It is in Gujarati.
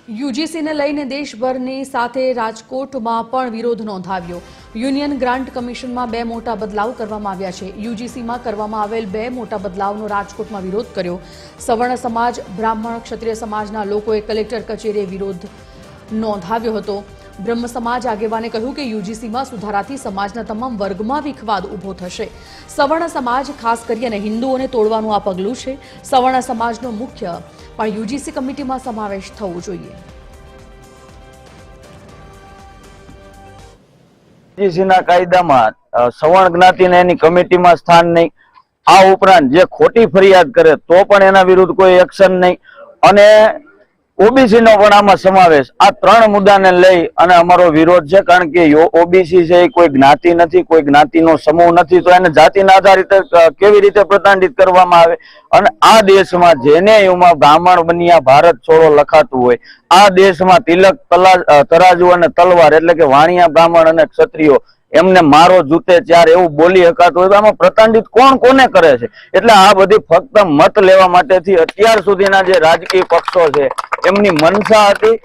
યુજીસીને લઈને દેશભરની સાથે રાજકોટમાં પણ વિરોધ નોંધાવ્યો। યુનિયન ગ્રાન્ટ કમિશનમાં 2 મોટા બદલાવ કરવામાં આવ્યા છે। યુજીસીમાં કરવામાં આવેલ 2 મોટા બદલાવનો રાજકોટમાં વિરોધ કર્યો। સવર્ણ સમાજ, બ્રાહ્મણ, ક્ષત્રિય સમાજના લોકોએ કલેક્ટર કચેરીએ વિરોધ નોંધાવ્યો હતો। બ્રહ્મ સમાજ આગેવાને કહ્યું કે યુજીસીમાં સુધારાથી સમાજના તમામ વર્ગમાં વિખવાદ ઊભો થશે। સવર્ણ સમાજ ખાસ કરીને હિન્દુઓને તોડવાનું આ પગલું છે। સવર્ણ સમાજનો મુખ્ય પણ યુજીસી કમિટીમાં સમાવેશ થવો જોઈએ। યુજીસીના કાયદામાં સવર્ણ જ્ઞાતિને એની કમિટીમાં સ્થાન નહીં। આ ઉપરાંત જે ખોટી ફરિયાદ કરે તો પણ એના વિરુદ્ધ કોઈ એક્શન નહીં અને ઓબીસી નો પણ આમાં સમાવેશ। આ 3 મુદ્દાને લઈ અને અમારો વિરોધ છે, કારણ કે ઓબીસી છે એ કોઈ જ્ઞાતિ નથી, કોઈ જ્ઞાતિનો સમૂહ નથી, તો એને જાતિના આધારિત કેવી રીતે પ્રતિબંધિત કરવામાં આવે? અને આ દેશમાં જેને એમાં બ્રાહ્મણ બન્યા ભારત છોડો લખાતું હોય, આ દેશમાં તિલક, તરાજુ અને તલવાર એટલે કે વાણિયા બ્રાહ્મણ અને ક્ષત્રિયો એમને મારો જૂતે ચાર એવું બોલી શકાતું હોય તો આમાં પ્રતિબંધિત કોણ કોને કરે છે? એટલે આ બધી ફક્ત મત લેવા માટેથી અત્યાર સુધીના જે રાજકીય પક્ષો છે એમની મનસા હતી।